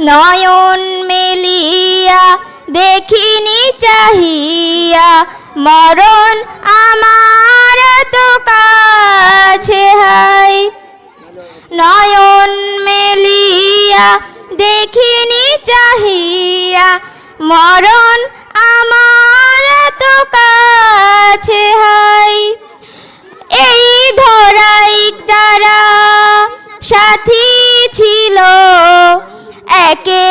নয়ন মেলিয়া দেখিনি চাহিয়া মরণ আমার তো কাছে হাই। নয়ন মেলিয়া দেখিনি চাহিয়া মরণ আমার তো কাছে হাই। এই ধরাই যারা সাথী ছিল একে